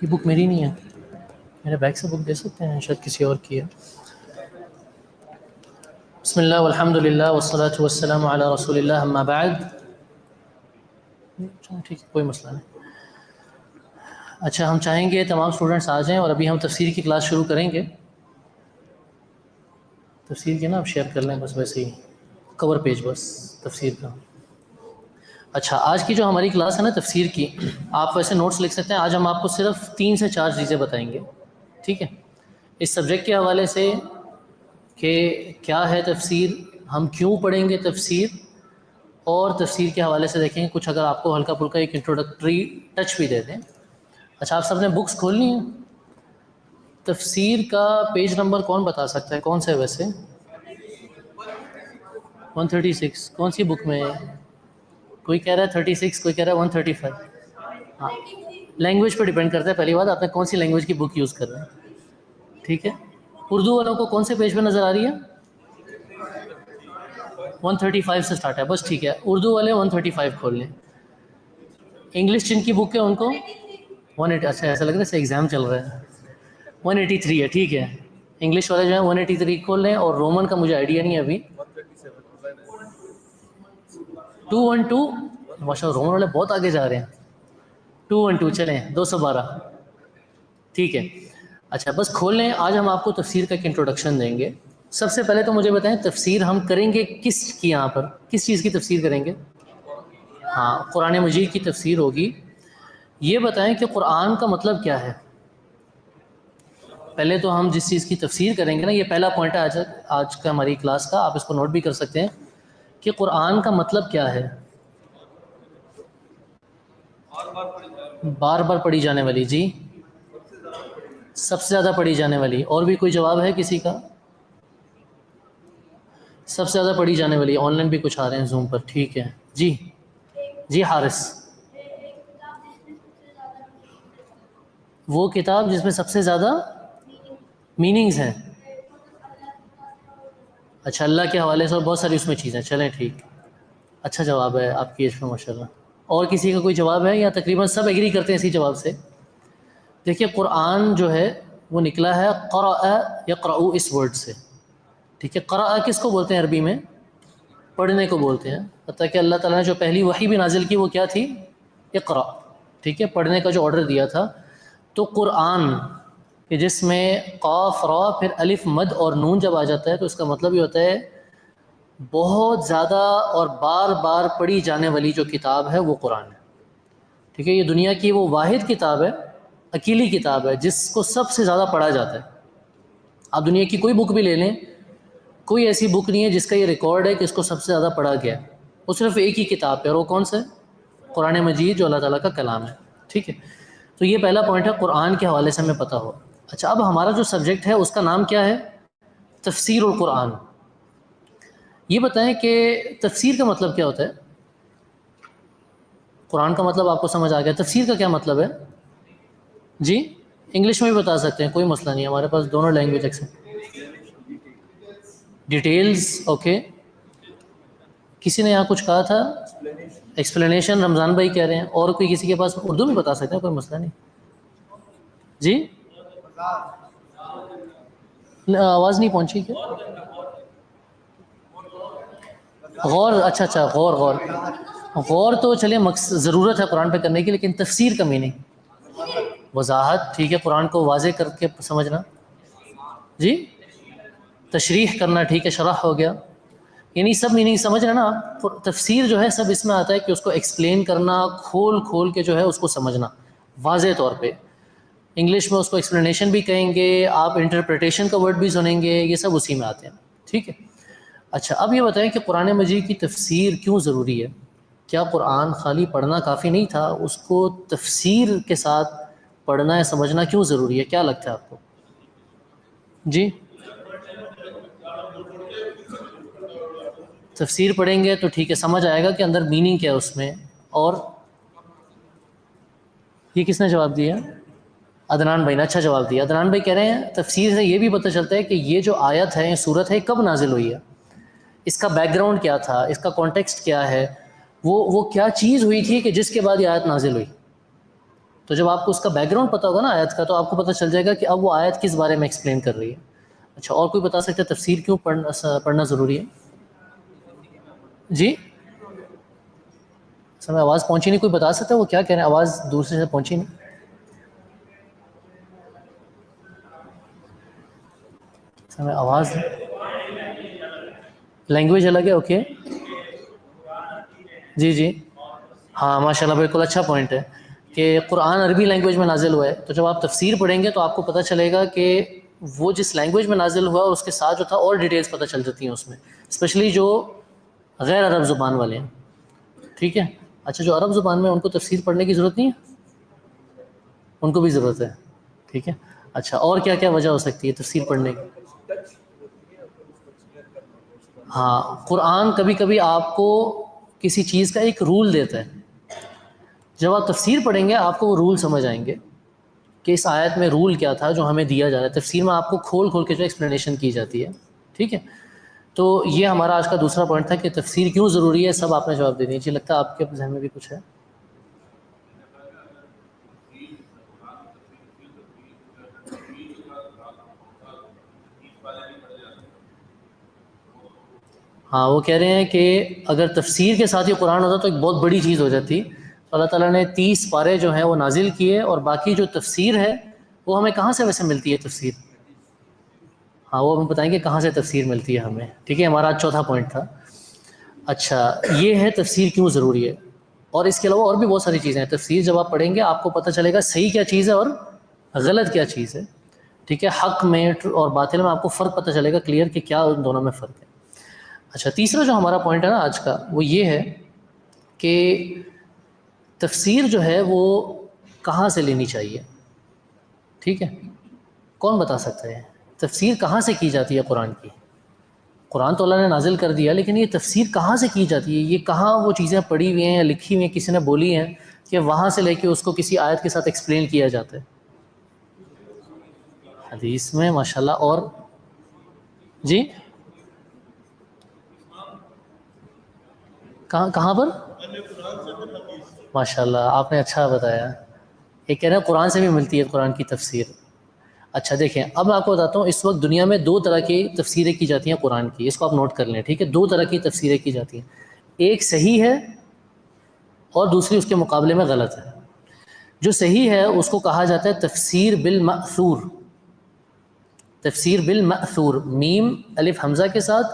یہ بک میری نہیں ہے، میرے بیگ سے بک دے سکتے ہیں؟ شاید کسی اور کی ہے. بسم اللہ والحمد للہ والصلاة والسلام علی رسول اللہ اما بعد. ٹھیک ہے، کوئی مسئلہ نہیں. اچھا، ہم چاہیں گے تمام اسٹوڈنٹس آ جائیں، اور ابھی ہم تفسیر کی کلاس شروع کریں گے. تفسیر کے نا آپ شیئر کر لیں بس، ویسے ہی کور پیج بس تفسیر کا. اچھا، آج کی جو ہماری کلاس ہے نا تفسیر کی، آپ ویسے نوٹس لکھ سکتے ہیں. آج ہم آپ کو صرف 3 سے 4 چیزیں بتائیں گے، ٹھیک ہے، اس سبجیکٹ کے حوالے سے کہ کیا ہے تفسیر، ہم کیوں پڑھیں گے تفسیر، اور تفسیر کے حوالے سے دیکھیں گے کچھ اگر آپ کو ہلکا پھلکا ایک انٹروڈکٹری ٹچ بھی دے دیں. اچھا، آپ سب نے بکس کھولنی ہیں؟ تفسیر کا پیج نمبر کون بتا سکتا ہے، کون سا ہے ویسے؟ 136. کون سی بک میں؟ کوئی کہہ رہا ہے 36، کوئی کہہ رہا ہے 135. ہاں، لینگویج پہ ڈیپینڈ کرتا ہے. پہلی بات، آپ نے کون سی لینگویج کی بک یوز کر رہے ہیں، ٹھیک ہے. اردو والوں کو کون سے پیج پہ نظر آ رہی ہے؟ 135 سے سٹارٹ ہے، بس ٹھیک ہے. اردو والے 135 کھول لیں. انگلش جن کی بک ہے ان کو 180. اچھا، ایسا لگ رہا ہے جیسے ایگزام چل رہا ہے. 183 ہے، ٹھیک ہے. انگلش والے جو ہیں 183 کھول لیں، اور رومن کا مجھے آئیڈیا نہیں ہے ابھی. 212. ماشاء اللہ، رومن والے بہت آگے جا رہے ہیں. 212 چلیں، 212، ٹھیک ہے. اچھا، بس کھول لیں. آج ہم آپ کو تفسیر کا ایک انٹروڈکشن دیں گے. سب سے پہلے تو مجھے بتائیں، تفسیر ہم کریں گے کس کی؟ یہاں پر کس چیز کی تفسیر کریں گے؟ ہاں، قرآن مجید کی تفسیر ہوگی. یہ بتائیں کہ قرآن کا مطلب کیا ہے. پہلے تو ہم جس چیز کی تفسیر کریں گے نا، یہ پہلا پوائنٹ ہے آج کا ہماری کلاس کا، آپ اس کو نوٹ بھی کر سکتے ہیں کہ قرآن کا مطلب کیا ہے. بار بار پڑھی جانے والی. جی، سب سے زیادہ پڑھی جانے والی. اور بھی کوئی جواب ہے کسی کا؟ سب سے زیادہ پڑھی جانے والی. آن لائن بھی کچھ آ رہے ہیں زوم پر، ٹھیک ہے. جی جی حارث، وہ کتاب جس میں سب سے زیادہ میننگز ہیں. اچھا، اللہ کے حوالے سے، اور بہت ساری اس میں چیزیں. چلیں ٹھیک، اچھا جواب ہے آپ کی ایج میں ماشاء اللہ. اور کسی کا کوئی جواب ہے، یا تقریباً سب ایگری کرتے ہیں اسی جواب سے؟ دیکھیے، قرآن جو ہے وہ نکلا ہے قرأ یقرأ اس ورڈ سے، ٹھیک ہے. قرأ کس کو بولتے ہیں عربی میں؟ پڑھنے کو بولتے ہیں. حتیٰ کہ اللہ تعالیٰ نے جو پہلی وحی بھی نازل کی وہ کیا تھی؟ اقرأ، ٹھیک ہے، پڑھنے کا جو آرڈر دیا تھا. تو قرآن کہ جس میں قاف را پھر الف مد اور نون جب آ جاتا ہے تو اس کا مطلب یہ ہوتا ہے بہت زیادہ اور بار بار پڑھی جانے والی جو کتاب ہے وہ قرآن ہے، ٹھیک ہے. یہ دنیا کی وہ واحد کتاب ہے، اکیلی کتاب ہے جس کو سب سے زیادہ پڑھا جاتا ہے. آپ دنیا کی کوئی بک بھی لے لیں، کوئی ایسی بک نہیں ہے جس کا یہ ریکارڈ ہے کہ اس کو سب سے زیادہ پڑھا گیا. وہ صرف ایک ہی کتاب ہے، اور وہ کون سا ہے؟ قرآن مجید، جو اللہ تعالیٰ کا کلام ہے، ٹھیک ہے. تو یہ پہلا پوائنٹ ہے، قرآن کے حوالے سے ہمیں پتہ ہو. اچھا، اب ہمارا جو سبجیکٹ ہے اس کا نام کیا ہے؟ تفسیر القرآن. یہ بتائیں کہ تفسیر کا مطلب کیا ہوتا ہے؟ قرآن کا مطلب آپ کو سمجھ آ گیا، تفسیر کا کیا مطلب ہے؟ جی، انگلش میں بھی بتا سکتے ہیں، کوئی مسئلہ نہیں، ہمارے پاس دونوں لینگویج ایکسپٹ. Details, okay. کسی نے یہاں کچھ کہا تھا؟ ایکسپلینیشن، رمضان بھائی کہہ رہے ہیں. اور کوئی کسی کے پاس اردو میں بتا سکتے ہیں، کوئی مسئلہ نہیں. جی، آواز نہیں پہنچی کیا؟ غور، اچھا اچھا، غور غور غور تو چلے ضرورت ہے قرآن پہ کرنے کی، لیکن تفسیر کا میننگ وضاحت، ٹھیک ہے، قرآن کو واضح کر کے سمجھنا. جی، تشریح کرنا، ٹھیک ہے، شرح ہو گیا. یعنی سب میننگ سمجھ رہے نا آپ. تفسیر جو ہے سب اس میں آتا ہے کہ اس کو ایکسپلین کرنا، کھول کھول کے جو ہے اس کو سمجھنا واضح طور پہ. انگلش میں اس کو ایکسپلینیشن بھی کہیں گے، آپ انٹرپریٹیشن کا ورڈ بھی سنیں گے، یہ سب اسی میں آتے ہیں، ٹھیک ہے. اچھا، اب یہ بتائیں کہ قرآن مجید کی تفسیر کیوں ضروری ہے؟ کیا قرآن خالی پڑھنا کافی نہیں تھا، اس کو تفسیر کے ساتھ پڑھنا یا سمجھنا کیوں ضروری ہے؟ کیا لگتا ہے آپ کو؟ جی، تفسیر پڑھیں گے تو ٹھیک ہے، سمجھ آئے گا کہ اندر میننگ کیا ہے اس میں. اور یہ کس نے جواب دیا؟ عدنان بھائی نے اچھا جواب دیا. عدنان بھائی کہہ رہے ہیں تفسیر سے یہ بھی پتہ چلتا ہے کہ یہ جو آیت ہے، سورت ہے، کب نازل ہوئی ہے، اس کا بیک گراؤنڈ کیا تھا، اس کا کانٹیکسٹ کیا ہے، وہ کیا چیز ہوئی تھی کہ جس کے بعد یہ آیت نازل ہوئی. تو جب آپ کو اس کا بیک گراؤنڈ پتہ ہوگا نا آیت کا، تو آپ کو پتہ چل جائے گا کہ اب وہ آیت کس بارے میں ایکسپلین کر رہی ہے. اچھا، اور کوئی بتا سکتے تفسیر کیوں پڑھنا ضروری ہے؟ جی سر میں آواز پہنچی نہیں، کوئی بتا سکتا ہے وہ کیا کہہ رہے ہیں؟ آواز دوسرے سے پہنچی نہیں. سر میں آواز، لینگویج الگ ہے، اوکے. جی جی ہاں ماشاء اللہ، بالکل اچھا پوائنٹ ہے کہ قرآن عربی لینگویج میں نازل ہوا ہے. تو جب آپ تفسیر پڑھیں گے تو آپ کو پتہ چلے گا کہ وہ جس لینگویج میں نازل ہوا اور اس کے ساتھ جو تھا اور ڈیٹیلز پتہ چل جاتی ہیں اس میں، اسپیشلی جو غیر عرب زبان والے ہیں. ٹھیک ہے. اچھا، جو عرب زبان میں ان کو تفسیر پڑھنے کی ضرورت نہیں ہے؟ ان کو بھی ضرورت ہے. ٹھیک ہے. اچھا، اور کیا کیا وجہ ہو سکتی ہے تفسیر پڑھنے کی؟ ہاں، قرآن کبھی کبھی آپ کو کسی چیز کا ایک رول دیتا ہے. جب آپ تفسیر پڑھیں گے آپ کو وہ رول سمجھ آئیں گے کہ اس آیت میں رول کیا تھا جو ہمیں دیا جا رہا ہے. تفسیر میں آپ کو کھول کھول کے جو ایکسپلینیشن کی جاتی ہے. ٹھیک ہے. تو یہ ہمارا آج کا دوسرا پوائنٹ تھا کہ تفسیر کیوں ضروری ہے. سب آپ نے جواب دے دیا. جی لگتا ہے آپ کے ذہن میں بھی کچھ ہے. ہاں، وہ کہہ رہے ہیں کہ اگر تفسیر کے ساتھ یہ قرآن ہوتا تو ایک بہت بڑی چیز ہو جاتی. تو اللہ تعالیٰ نے 30 پارے جو ہیں وہ نازل کیے، اور باقی جو تفسیر ہے وہ ہمیں کہاں سے ویسے ملتی ہے تفسیر؟ ہاں، وہ ہم بتائیں گے کہاں سے تفسیر ملتی ہے ہمیں. ٹھیک ہے، ہمارا چوتھا پوائنٹ تھا. اچھا، یہ ہے تفسیر کیوں ضروری ہے. اور اس کے علاوہ اور بھی بہت ساری چیزیں ہیں. تفسیر جب آپ پڑھیں گے آپ کو پتہ چلے گا صحیح کیا چیز ہے اور غلط کیا چیز ہے. ٹھیک ہے، حق میں اور باطل میں آپ کو فرق پتہ چلے گا کلیئر کہ کیا ان دونوں میں فرق ہے. اچھا، تیسرا جو ہمارا پوائنٹ ہے نا آج کا، وہ یہ ہے کہ تفسیر جو ہے وہ کہاں سے لینی چاہیے. ٹھیک ہے، کون بتا سکتا ہے تفسیر کہاں سے کی جاتی ہے قرآن کی؟ قرآن تو اللہ نے نازل کر دیا، لیکن یہ تفسیر کہاں سے کی جاتی ہے؟ یہ کہاں وہ چیزیں پڑھی ہوئی ہیں یا لکھی ہوئی ہیں، کسی نے بولی ہیں کہ وہاں سے لے کے اس کو کسی آیت کے ساتھ ایکسپلین کیا جاتا ہے؟ حدیث میں، ماشاءاللہ. اور جی کہاں پر؟ ماشاء اللہ، آپ نے اچھا بتایا. یہ کہہ رہے ہیں قرآن سے بھی ملتی ہے قرآن کی تفسیر. اچھا دیکھیں، اب میں آپ کو بتاتا ہوں اس وقت دنیا میں 2 طرح کی تفسیریں کی جاتی ہیں قرآن کی. اس کو آپ نوٹ کر لیں. ٹھیک ہے، 2 طرح کی تفسیریں کی جاتی ہیں. ایک صحیح ہے اور دوسری اس کے مقابلے میں غلط ہے. جو صحیح ہے اس کو کہا جاتا ہے تفسیر بالمأثور. تفسیر بالمأثور، میم الف حمزہ کے ساتھ،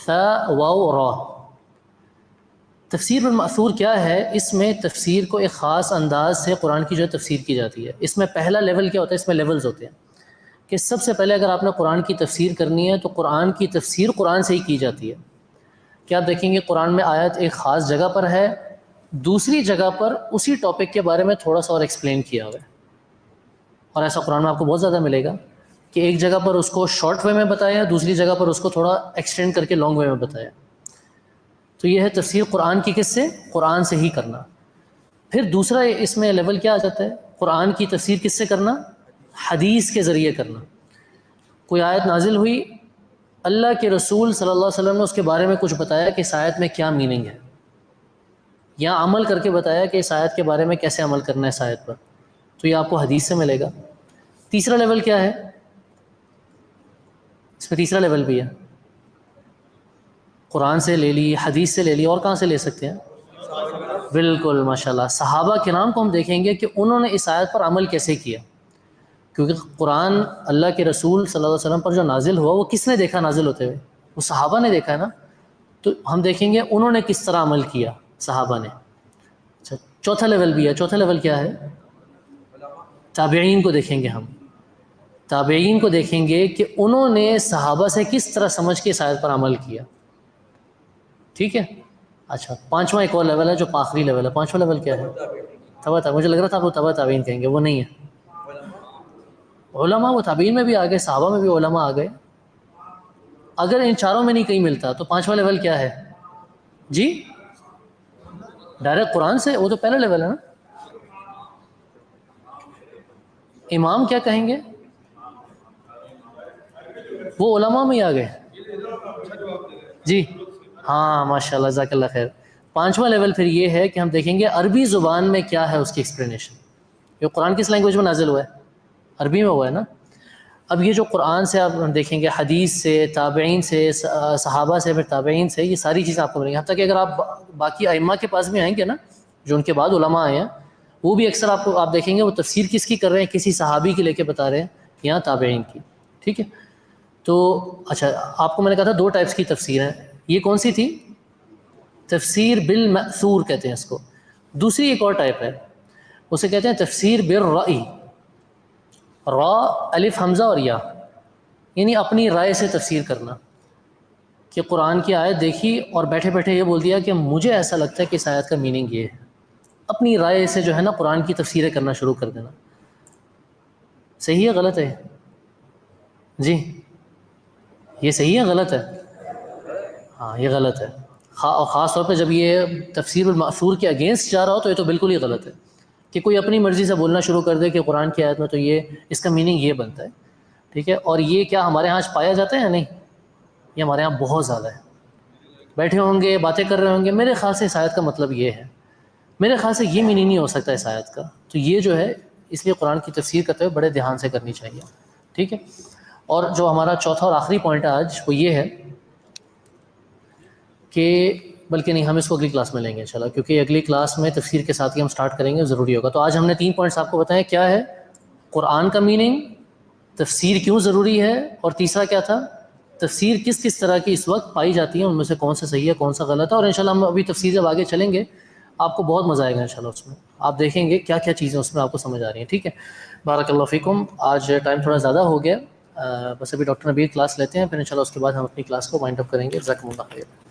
ثا واو را. تفسیر بالمأثور کیا ہے؟ اس میں تفسیر کو ایک خاص انداز سے قرآن کی جو ہے تفسیر کی جاتی ہے. اس میں پہلا لیول کیا ہوتا ہے؟ اس میں لیولز ہوتے ہیں کہ سب سے پہلے اگر آپ نے قرآن کی تفسیر کرنی ہے تو قرآن کی تفسیر قرآن سے ہی کی جاتی ہے. کیا آپ دیکھیں گے قرآن میں آیت ایک خاص جگہ پر ہے، دوسری جگہ پر اسی ٹاپک کے بارے میں تھوڑا سا اور ایکسپلین کیا ہوا ہے. اور ایسا قرآن میں آپ کو بہت زیادہ ملے گا کہ ایک جگہ پر اس کو شارٹ وے میں بتایا، دوسری جگہ پر اس کو تھوڑا ایکسٹینڈ کر کے لانگ وے میں بتایا. تو یہ ہے تفسیر قرآن کی کس سے؟ قرآن سے ہی کرنا. پھر دوسرا اس میں لیول کیا آ جاتا ہے؟ قرآن کی تفسیر کس سے کرنا؟ حدیث کے ذریعے کرنا. کوئی آیت نازل ہوئی، اللہ کے رسول صلی اللہ علیہ وسلم نے اس کے بارے میں کچھ بتایا کہ اس آیت میں کیا میننگ ہے، یا عمل کر کے بتایا کہ اس آیت کے بارے میں کیسے عمل کرنا ہے اس آیت پر، تو یہ آپ کو حدیث سے ملے گا. تیسرا لیول کیا ہے؟ اس میں تیسرا لیول بھی ہے. قرآن سے لے لی، حدیث سے لے لی، اور کہاں سے لے سکتے ہیں؟ بالکل ماشاءاللہ. صحابہ کرام کو ہم دیکھیں گے کہ انہوں نے اس آیت پر عمل کیسے کیا، کیونکہ قرآن اللہ کے رسول صلی اللہ علیہ وسلم پر جو نازل ہوا وہ کس نے دیکھا نازل ہوتے ہوئے؟ وہ صحابہ نے دیکھا ہے نا. تو ہم دیکھیں گے انہوں نے کس طرح عمل کیا، صحابہ نے. اچھا، چوتھا لیول بھی ہے. چوتھا لیول کیا ہے؟ تابعین کو دیکھیں گے ہم. تابعین کو دیکھیں گے کہ انہوں نے صحابہ سے کس طرح سمجھ کے اس آیت پر عمل کیا. ٹھیک ہے. اچھا، پانچواں ایک اور لیول ہے جو آخری لیول ہے. پانچواں لیول کیا ہے؟ تبع. مجھے لگ رہا تھا آپ وہ تبع تابعین کہیں گے، وہ نہیں ہے. علماء، وہ تابعین میں بھی آ گئے، صحابہ میں بھی علماء آ گئے. اگر ان چاروں میں نہیں کہیں ملتا تو پانچواں لیول کیا ہے؟ جی ڈائریکٹ قرآن سے، وہ تو پہلا لیول ہے نا. امام کیا کہیں گے؟ وہ علماء میں ہی آ گئے. جی ہاں ماشاء اللہ، جزاک اللہ خیر. پانچواں لیول پھر یہ ہے کہ ہم دیکھیں گے عربی زبان میں کیا ہے اس کی ایکسپلینیشن. یہ قرآن کس لینگویج میں نازل ہوا ہے؟ عربی میں ہوا ہے نا. اب یہ جو قرآن سے آپ دیکھیں گے، حدیث سے، تابعین سے، صحابہ سے، پھر تابعین سے، یہ ساری چیزیں آپ کو ملیں گی. حتیٰ کہ اگر آپ باقی ائمہ کے پاس بھی آئیں گے نا، جو ان کے بعد علماء آئے ہیں، وہ بھی اکثر آپ دیکھیں گے وہ تفسیر کس کی کر رہے ہیں؟ کسی صحابی کی لے کے بتا رہے ہیں یا تابعین کی. ٹھیک ہے. تو اچھا، آپ کو میں نے کہا تھا 2 ٹائپس کی تفسیر ہیں. یہ کون سی تھی؟ تفسیر بالمأثور کہتے ہیں اس کو. دوسری ایک اور ٹائپ ہے، اسے کہتے ہیں تفسیر بالرأی. را، الف حمزہ اور یا، یعنی اپنی رائے سے تفسیر کرنا، کہ قرآن کی آیت دیکھی اور بیٹھے بیٹھے یہ بول دیا کہ مجھے ایسا لگتا ہے کہ اس آیت کا میننگ یہ ہے. اپنی رائے سے جو ہے نا قرآن کی تفسیریں کرنا شروع کر دینا. صحیح ہے غلط ہے؟ جی یہ صحیح ہے غلط ہے؟ ہاں یہ غلط ہے. اور خاص طور پہ جب یہ تفسیر المأثور کے اگینسٹ جا رہا ہو تو یہ تو بالکل ہی غلط ہے، کہ کوئی اپنی مرضی سے بولنا شروع کر دے کہ قرآن کی آیت میں تو یہ اس کا میننگ یہ بنتا ہے. ٹھیک ہے. اور یہ کیا ہمارے ہاں آج پایا جاتا ہے یا نہیں؟ یہ ہمارے ہاں بہت زیادہ ہے. بیٹھے ہوں گے، باتیں کر رہے ہوں گے، میرے خیال سے اس آیت کا مطلب یہ ہے، میرے خیال سے یہ میننگ نہیں ہو سکتا اس آیت کا. تو یہ جو ہے اس لیے قرآن کی تفسیر کرتے ہوئے بڑے دھیان سے کرنی چاہیے. ٹھیک ہے. اور جو ہمارا چوتھا اور آخری پوائنٹ ہے آج، وہ یہ ہے کہ بلکہ نہیں، ہم اس کو اگلی کلاس میں لیں گے انشاءاللہ، کیونکہ اگلی کلاس میں تفسیر کے ساتھ ہی ہم سٹارٹ کریں گے، ضروری ہوگا. تو آج ہم نے 3 پوائنٹس آپ کو بتائے. کیا ہے؟ قرآن کا میننگ، تفسیر کیوں ضروری ہے، اور تیسرا کیا تھا؟ تفسیر کس کس طرح کی اس وقت پائی جاتی ہیں، ان میں سے کون سا صحیح ہے کون سا غلط ہے. اور انشاءاللہ ہم ابھی تفسیر جب آگے چلیں گے آپ کو بہت مزہ آئے گا انشاءاللہ. اس میں آپ دیکھیں گے کیا کیا چیزیں اس میں آپ کو سمجھ آ رہی ہیں. ٹھیک ہے. بارک اللہ فیکم. آج ٹائم تھوڑا زیادہ ہو گیا، بس ابھی ڈاکٹر نبیر کلاس لیتے ہیں، پھر انشاءاللہ اس کے بعد ہم اپنی کلاس کو وائنڈ اپ کریں گے. جزاکم اللہ خیر.